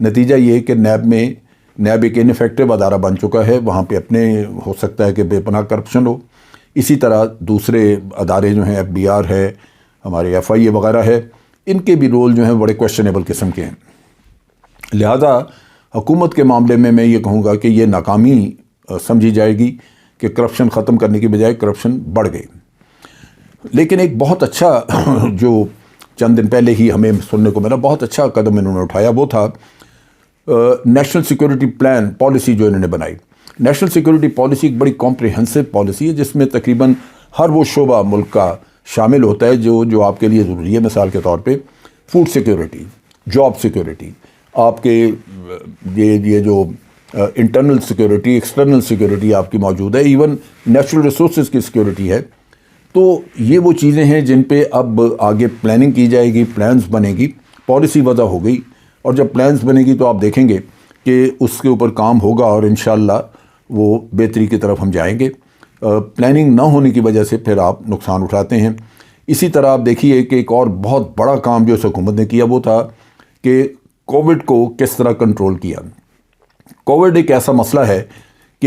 نتیجہ یہ کہ نیب ایک انفیکٹو ادارہ بن چکا ہے، وہاں پہ اپنے ہو سکتا ہے کہ بے پناہ کرپشن ہو، اسی طرح دوسرے ادارے جو ہیں FBR ہے، ہمارے FIA وغیرہ ہے، ان کے بھی رول جو ہیں بڑے کویشچنیبل قسم کے ہیں۔ لہذا حکومت کے معاملے میں یہ کہوں گا کہ یہ ناکامی سمجھی جائے گی کہ کرپشن ختم کرنے کی بجائے کرپشن بڑھ گئی۔ لیکن ایک بہت اچھا جو چند دن پہلے ہی ہمیں سننے کو ملا، بہت اچھا قدم انہوں نے اٹھایا، وہ تھا نیشنل سیکورٹی پلان پالیسی جو انہوں نے بنائی۔ نیشنل سیکورٹی پالیسی ایک بڑی کمپریہنسو پالیسی ہے جس میں تقریباً ہر وہ شعبہ ملک کا شامل ہوتا ہے جو آپ کے لیے ضروری ہے۔ مثال کے طور پہ فوڈ سیکورٹی، جاب سیکورٹی، آپ کے یہ جو انٹرنل سیکورٹی، ایکسٹرنل سیکورٹی آپ کی موجود ہے، ایون نیچرل ریسورسز کی سیکورٹی ہے۔ تو یہ وہ چیزیں ہیں جن پہ اب آگے پلاننگ کی جائے گی، پلانز بنے گی، پالیسی وضع ہو گئی، اور جب پلانز بنے گی تو آپ دیکھیں گے کہ اس کے اوپر کام ہوگا اور انشاءاللہ وہ بہتری کی طرف ہم جائیں گے۔ پلاننگ نہ ہونے کی وجہ سے پھر آپ نقصان اٹھاتے ہیں۔ اسی طرح آپ دیکھیے کہ ایک اور بہت بڑا کام جو اس حکومت نے کیا وہ تھا کہ کووڈ کو کس طرح کنٹرول کیا۔ کووڈ ایک ایسا مسئلہ ہے کہ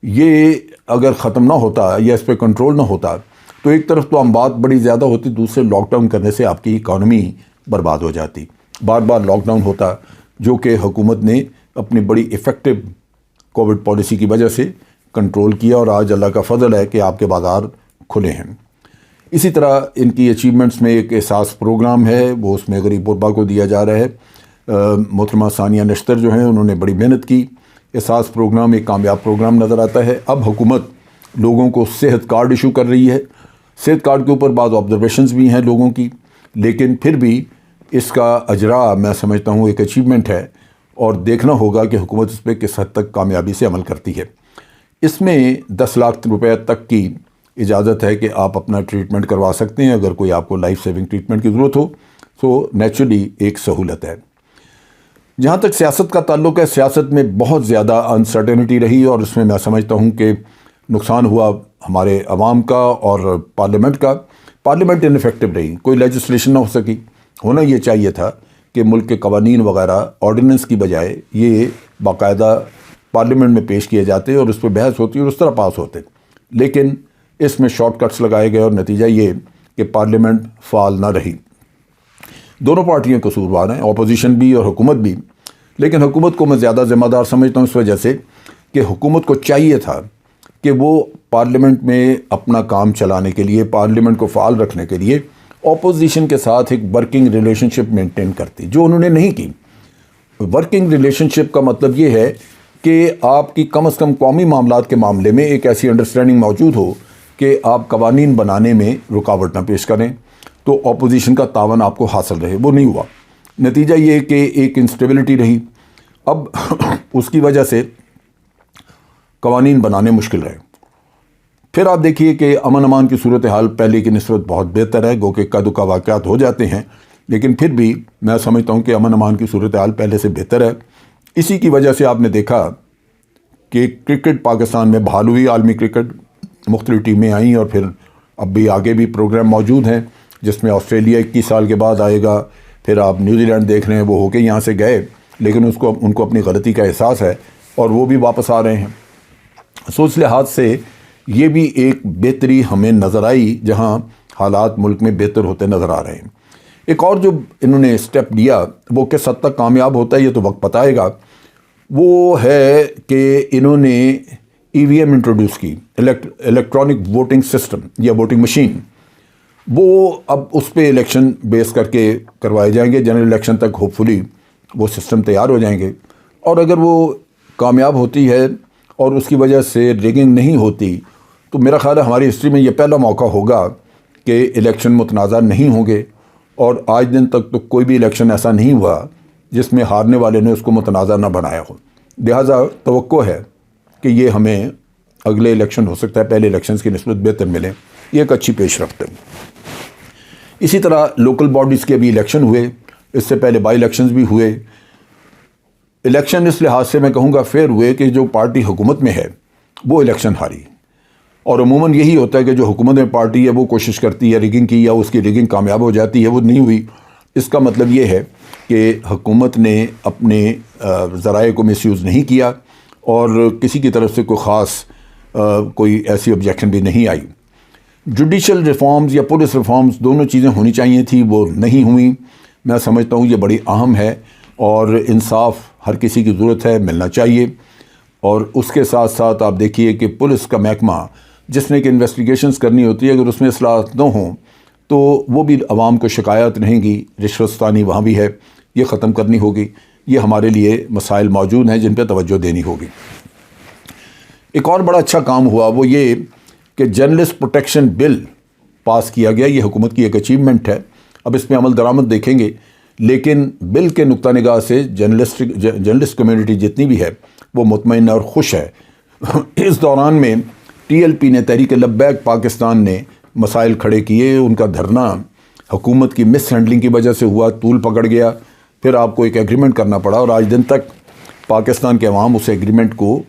یہ اگر ختم نہ ہوتا یا اس پہ کنٹرول نہ ہوتا تو ایک طرف تو اموات بڑی زیادہ ہوتی، دوسرے لاک ڈاؤن کرنے سے آپ کی اکانومی برباد ہو جاتی، بار بار لاک ڈاؤن ہوتا، جو کہ حکومت نے اپنی بڑی ایفیکٹو کووڈ پالیسی کی وجہ سے کنٹرول کیا، اور آج اللہ کا فضل ہے کہ آپ کے بازار کھلے ہیں۔ اسی طرح ان کی اچیومنٹس میں ایک احساس پروگرام ہے، وہ اس میں غریب غربا کو دیا جا رہا ہے۔ محترمہ ثانیہ نشتر جو ہیں انہوں نے بڑی محنت کی، احساس پروگرام ایک کامیاب پروگرام نظر آتا ہے۔ اب حکومت لوگوں کو صحت کارڈ ایشو کر رہی ہے، صحت کارڈ کے اوپر بعض آبزرویشنز بھی ہیں لوگوں کی، لیکن پھر بھی اس کا اجرا میں سمجھتا ہوں ایک اچیومنٹ ہے، اور دیکھنا ہوگا کہ حکومت اس پہ کس حد تک کامیابی سے عمل کرتی ہے۔ اس میں 10 لاکھ روپے تک کی اجازت ہے کہ آپ اپنا ٹریٹمنٹ کروا سکتے ہیں اگر کوئی آپ کو لائف سیونگ ٹریٹمنٹ کی ضرورت ہو، تو نیچرلی ایک سہولت ہے۔ جہاں تک سیاست کا تعلق ہے، سیاست میں بہت زیادہ انسرٹینٹی رہی، اور اس میں سمجھتا ہوں کہ نقصان ہوا ہمارے عوام کا اور پارلیمنٹ کا۔ پارلیمنٹ انفیکٹو رہی، کوئی لیجسلیشن نہ ہو سکی۔ ہونا یہ چاہیے تھا کہ ملک کے قوانین وغیرہ آرڈیننس کی بجائے یہ باقاعدہ پارلیمنٹ میں پیش کیے جاتے اور اس پہ بحث ہوتی اور اس طرح پاس ہوتے، لیکن اس میں شارٹ کٹس لگائے گئے، اور نتیجہ یہ کہ پارلیمنٹ فعال نہ رہی۔ دونوں پارٹیاں قصوروار ہیں، اپوزیشن بھی اور حکومت بھی، لیکن حکومت کو میں زیادہ ذمہ دار سمجھتا ہوں اس وجہ سے کہ حکومت کو چاہیے تھا کہ وہ پارلیمنٹ میں اپنا کام چلانے کے لیے، پارلیمنٹ کو فعال رکھنے کے لیے اپوزیشن کے ساتھ ایک ورکنگ ریلیشن شپ مینٹین کرتی، جو انہوں نے نہیں کی۔ ورکنگ ریلیشن شپ کا مطلب یہ ہے کہ آپ کی کم از کم قومی معاملات کے معاملے میں ایک ایسی انڈرسٹینڈنگ موجود ہو کہ آپ قوانین بنانے میں رکاوٹ نہ پیش کریں، تو اپوزیشن کا تعاون آپ کو حاصل رہے۔ وہ نہیں ہوا، نتیجہ یہ کہ ایک انسٹیبلٹی رہی۔ اب اس کی وجہ سے قوانین بنانے مشکل رہے۔ پھر آپ دیکھیے کہ امن امان کی صورتحال پہلے کی نسبت بہت بہتر ہے، گو کہ اکا دکا واقعات ہو جاتے ہیں، لیکن پھر بھی میں سمجھتا ہوں کہ امن امان کی صورتحال پہلے سے بہتر ہے۔ اسی کی وجہ سے آپ نے دیکھا کہ کرکٹ پاکستان میں بحال ہوئی، عالمی کرکٹ مختلف ٹیمیں آئیں، اور پھر اب بھی آگے بھی پروگرام موجود ہیں جس میں آسٹریلیا 21 سال کے بعد آئے گا، پھر آپ نیوزی لینڈ دیکھ رہے ہیں، وہ ہو کے یہاں سے گئے لیکن ان کو اپنی غلطی کا احساس ہے اور وہ بھی واپس آ رہے ہیں۔ سو اس لحاظ سے یہ بھی ایک بہتری ہمیں نظر آئی، جہاں حالات ملک میں بہتر ہوتے نظر آ رہے ہیں۔ ایک اور جو انہوں نے اسٹیپ لیا، وہ کس حد تک کامیاب ہوتا ہے یہ تو وقت بتائے گا، وہ ہے کہ انہوں نے EVM انٹروڈیوس کی، الیکٹرانک ووٹنگ سسٹم یا ووٹنگ مشین۔ وہ اب اس پہ الیکشن بیس کر کے کروائے جائیں گے، جنرل الیکشن تک ہوپ فلی وہ سسٹم تیار ہو جائیں گے، اور اگر وہ کامیاب ہوتی ہے اور اس کی وجہ سے ریگنگ نہیں ہوتی تو میرا خیال ہے ہماری ہسٹری میں یہ پہلا موقع ہوگا کہ الیکشن متنازع نہیں ہوں گے، اور آج دن تک تو کوئی بھی الیکشن ایسا نہیں ہوا جس میں ہارنے والے نے اس کو متنازع نہ بنایا ہو۔ لہٰذا توقع ہے کہ یہ ہمیں اگلے الیکشن ہو سکتا ہے پہلے الیکشنز کی نسبت بہتر ملے، یہ ایک اچھی پیش رفت ہے۔ اسی طرح لوکل باڈیز کے بھی الیکشن ہوئے، اس سے پہلے بائی الیکشنز بھی ہوئے۔ الیکشن اس لحاظ سے میں کہوں گا فیئر ہوئے کہ جو پارٹی حکومت میں ہے وہ الیکشن ہاری، اور عموماً یہی ہوتا ہے کہ جو حکومت میں پارٹی ہے وہ کوشش کرتی ہے ریگنگ کی، یا اس کی ریگنگ کامیاب ہو جاتی ہے، وہ نہیں ہوئی۔ اس کا مطلب یہ ہے کہ حکومت نے اپنے ذرائع کو مس یوز نہیں کیا اور کسی کی طرف سے کوئی خاص کوئی ایسی آبجیکشن بھی نہیں آئی۔ جوڈیشل ریفارمز یا پولیس ریفارمز دونوں چیزیں ہونی چاہیے تھی، وہ نہیں ہوئیں۔ میں سمجھتا ہوں یہ بڑی اہم ہے اور انصاف ہر کسی کی ضرورت ہے، ملنا چاہیے۔ اور اس کے ساتھ ساتھ آپ دیکھیے کہ پولیس کا محکمہ جس نے کہ انویسٹیگیشنز کرنی ہوتی ہے، اگر اس میں اصلاحات نہ ہوں تو وہ بھی عوام کو شکایات رہیں گی، رشوت ستانی وہاں بھی ہے، یہ ختم کرنی ہوگی۔ یہ ہمارے لیے مسائل موجود ہیں جن پہ توجہ دینی ہوگی۔ ایک اور بڑا اچھا کام ہوا وہ یہ کہ جرنلسٹ پروٹیکشن بل پاس کیا گیا۔ یہ حکومت کی ایک اچیومنٹ ہے، اب اس میں عمل درآمد دیکھیں گے، لیکن بل کے نقطہ نگاہ سے جرنلسٹ کمیونٹی جتنی بھی ہے وہ مطمئن اور خوش ہے۔ اس دوران میں ٹی ایل پی نے، تحریک لبیک پاکستان نے مسائل کھڑے کیے۔ ان کا دھرنا حکومت کی مس ہینڈلنگ کی وجہ سے ہوا، طول پکڑ گیا، پھر آپ کو ایک ایگریمنٹ کرنا پڑا اور آج دن تک پاکستان کے عوام اس ایگریمنٹ کو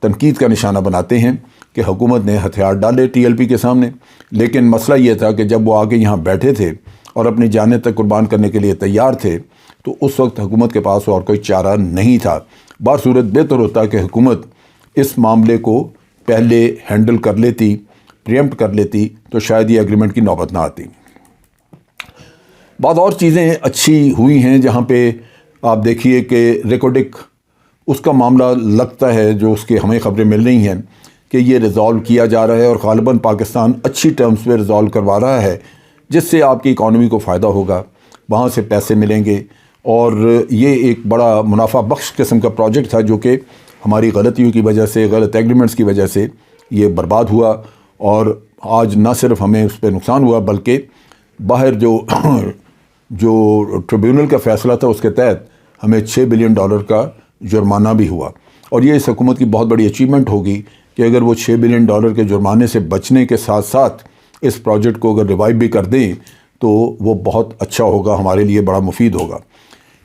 تنقید کا نشانہ بناتے ہیں کہ حکومت نے ہتھیار ڈالے ٹی ایل پی کے سامنے۔ لیکن مسئلہ یہ تھا کہ جب وہ آگے یہاں بیٹھے تھے اور اپنی جانیں تک قربان کرنے کے لیے تیار تھے تو اس وقت حکومت کے پاس اور کوئی چارہ نہیں تھا۔ بصورت بہتر ہوتا کہ حکومت اس معاملے کو پہلے ہینڈل کر لیتی، پریمپٹ کر لیتی، تو شاید یہ ایگریمنٹ کی نوبت نہ آتی۔ بعض اور چیزیں اچھی ہوئی ہیں جہاں پہ آپ دیکھیے کہ ریکوڈک، اس کا معاملہ لگتا ہے جو اس کے ہمیں خبریں مل رہی ہیں کہ یہ ریزالو کیا جا رہا ہے اور غالباً پاکستان اچھی ٹرمز پہ ریزالو کروا رہا ہے، جس سے آپ کی اکانومی کو فائدہ ہوگا، وہاں سے پیسے ملیں گے۔ اور یہ ایک بڑا منافع بخش قسم کا پروجیکٹ تھا جو کہ ہماری غلطیوں کی وجہ سے، غلط ایگریمنٹس کی وجہ سے یہ برباد ہوا، اور آج نہ صرف ہمیں اس پہ نقصان ہوا بلکہ باہر جو ٹریبیونل کا فیصلہ تھا اس کے تحت ہمیں $6 بلین کا جرمانہ بھی ہوا۔ اور یہ اس حکومت کی بہت بڑی اچیومنٹ ہوگی کہ اگر وہ $6 بلین کے جرمانے سے بچنے کے ساتھ ساتھ اس پروجیکٹ کو اگر ریوائیو بھی کر دیں تو وہ بہت اچھا ہوگا، ہمارے لیے بڑا مفید ہوگا۔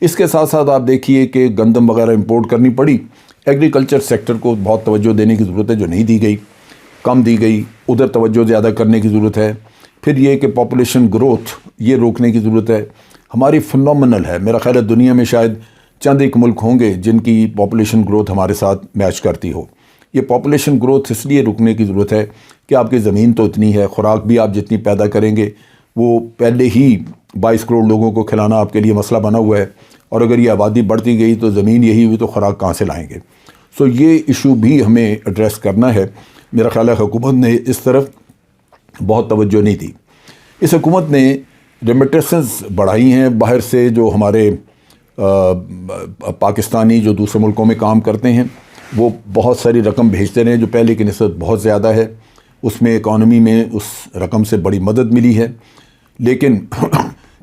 اس کے ساتھ ساتھ آپ دیکھیے کہ گندم وغیرہ امپورٹ کرنی پڑی، ایگریکلچر سیکٹر کو بہت توجہ دینے کی ضرورت ہے جو نہیں دی گئی، کم دی گئی، ادھر توجہ زیادہ کرنے کی ضرورت ہے۔ پھر یہ کہ پاپولیشن گروتھ یہ روکنے کی ضرورت ہے، ہماری فنومنل ہے، میرا خیال ہے دنیا میں شاید چند ایک ملک ہوں گے جن کی پاپولیشن گروتھ ہمارے ساتھ میچ کرتی ہو۔ یہ پاپولیشن گروتھ اس لیے رکنے کی ضرورت ہے کہ آپ کی زمین تو اتنی ہے، خوراک بھی آپ جتنی پیدا کریں گے وہ پہلے ہی 22 کروڑ لوگوں کو کھلانا آپ کے لیے مسئلہ بنا ہوا ہے، اور اگر یہ آبادی بڑھتی گئی تو زمین یہی ہوئی تو خوراک کہاں سے لائیں گے؟ سو یہ ایشو بھی ہمیں ایڈریس کرنا ہے۔ میرا خیال ہے حکومت نے اس طرف بہت توجہ نہیں دی۔ اس حکومت نے ریمیٹنسز بڑھائی ہیں، باہر سے جو ہمارے پاکستانی جو دوسرے ملکوں میں کام کرتے ہیں وہ بہت ساری رقم بھیجتے رہے جو پہلے کی نسبت بہت زیادہ ہے، اس میں اکانومی میں اس رقم سے بڑی مدد ملی ہے۔ لیکن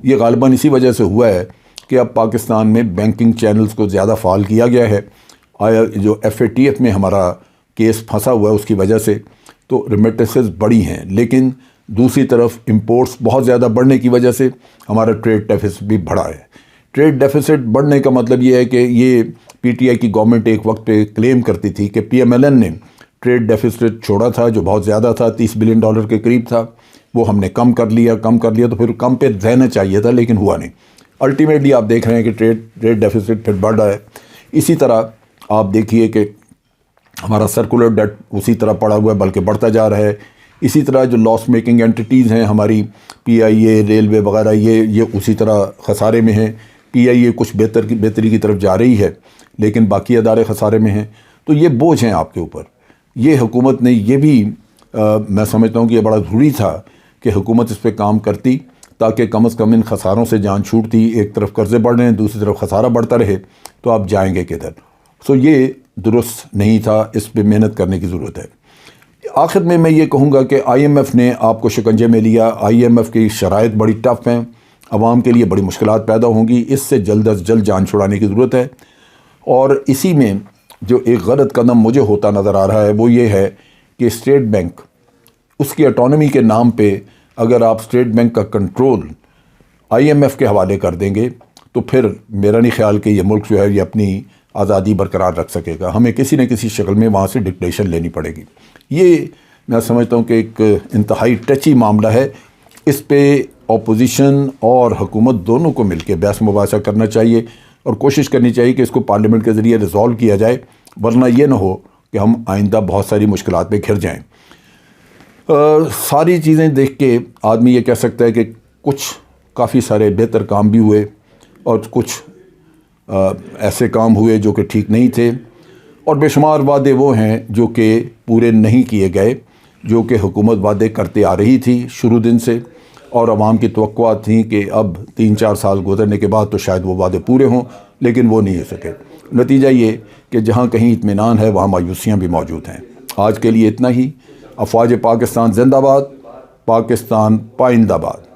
یہ غالباً اسی وجہ سے ہوا ہے کہ اب پاکستان میں بینکنگ چینلز کو زیادہ فعال کیا گیا ہے، جو FATF میں ہمارا کیس پھنسا ہوا ہے اس کی وجہ سے، تو ریمیٹنسز بڑی ہیں۔ لیکن دوسری طرف امپورٹس بہت زیادہ بڑھنے کی وجہ سے ہمارا ٹریڈ ڈیفیسٹ بھی بڑھا ہے۔ ٹریڈ ڈیفیسٹ بڑھنے کا مطلب یہ ہے کہ یہ PTI کی گورنمنٹ ایک وقت پہ کلیم کرتی تھی کہ PMLN نے ٹریڈ ڈیفیسٹ چھوڑا تھا جو بہت زیادہ تھا، $30 بلین کے قریب تھا، وہ ہم نے کم کر لیا تو پھر کم پہ رہنا چاہیے تھا لیکن ہوا نہیں۔ الٹیمیٹلی آپ دیکھ رہے ہیں کہ ٹریڈ ڈیفیسٹ پھر بڑھ رہا ہے۔ اسی طرح آپ دیکھیے کہ ہمارا سرکولر ڈیٹ اسی طرح پڑا ہوا ہے بلکہ بڑھتا جا رہا ہے۔ اسی طرح جو لاس میکنگ انٹیٹیز ہیں ہماری PIA، ریلوے وغیرہ، یہ اسی طرح خسارے میں ہیں۔ PIA کچھ بہتری کی طرف جا رہی ہے لیکن باقی ادارے خسارے میں ہیں، تو یہ بوجھ ہیں آپ کے اوپر۔ یہ حکومت نے یہ بھی میں سمجھتا ہوں کہ یہ بڑا ضروری تھا کہ حکومت اس پہ کام کرتی تاکہ کم از کم ان خساروں سے جان چھوٹتی۔ ایک طرف قرضے بڑھ رہے ہیں، دوسری طرف خسارہ بڑھتا رہے تو آپ جائیں گے کدھر؟ سو یہ درست نہیں تھا، اس پہ محنت کرنے کی ضرورت ہے۔ آخر میں یہ کہوں گا کہ IMF نے آپ کو شکنجے میں لیا۔ IMF کی شرائط بڑی ٹف ہیں، عوام کے لیے بڑی مشکلات پیدا ہوں گی، اس سے جلد از جلد جان چھڑانے کی ضرورت ہے۔ اور اسی میں جو ایک غلط قدم مجھے ہوتا نظر آ رہا ہے وہ یہ ہے کہ اسٹیٹ بینک، اس کی اٹانومی کے نام پہ اگر آپ اسٹیٹ بینک کا کنٹرول IMF کے حوالے کر دیں گے تو پھر میرا نہیں خیال کہ یہ ملک جو ہے یہ اپنی آزادی برقرار رکھ سکے گا۔ ہمیں کسی نہ کسی شکل میں وہاں سے ڈکٹیشن لینی پڑے گی۔ یہ میں سمجھتا ہوں کہ ایک انتہائی ٹچی معاملہ ہے، اس پہ اپوزیشن اور حکومت دونوں کو مل کے بحث مباحثہ کرنا چاہیے اور کوشش کرنی چاہیے کہ اس کو پارلیمنٹ کے ذریعے ریزالو کیا جائے، ورنہ یہ نہ ہو کہ ہم آئندہ بہت ساری مشکلات میں گھر جائیں۔ ساری چیزیں دیکھ کے آدمی یہ کہہ سکتا ہے کہ کچھ کافی سارے بہتر کام بھی ہوئے اور کچھ ایسے کام ہوئے جو کہ ٹھیک نہیں تھے، اور بے شمار وعدے وہ ہیں جو کہ پورے نہیں کیے گئے، جو کہ حکومت وعدے کرتے آ رہی تھی شروع دن سے، اور عوام کی توقعات تھیں کہ اب 3-4 سال گزرنے کے بعد تو شاید وہ وعدے پورے ہوں، لیکن وہ نہیں ہو سکے۔ نتیجہ یہ کہ جہاں کہیں اطمینان ہے وہاں مایوسیاں بھی موجود ہیں۔ آج کے لیے اتنا ہی۔ افواج پاکستان زندہ باد، پاکستان پائندہ باد۔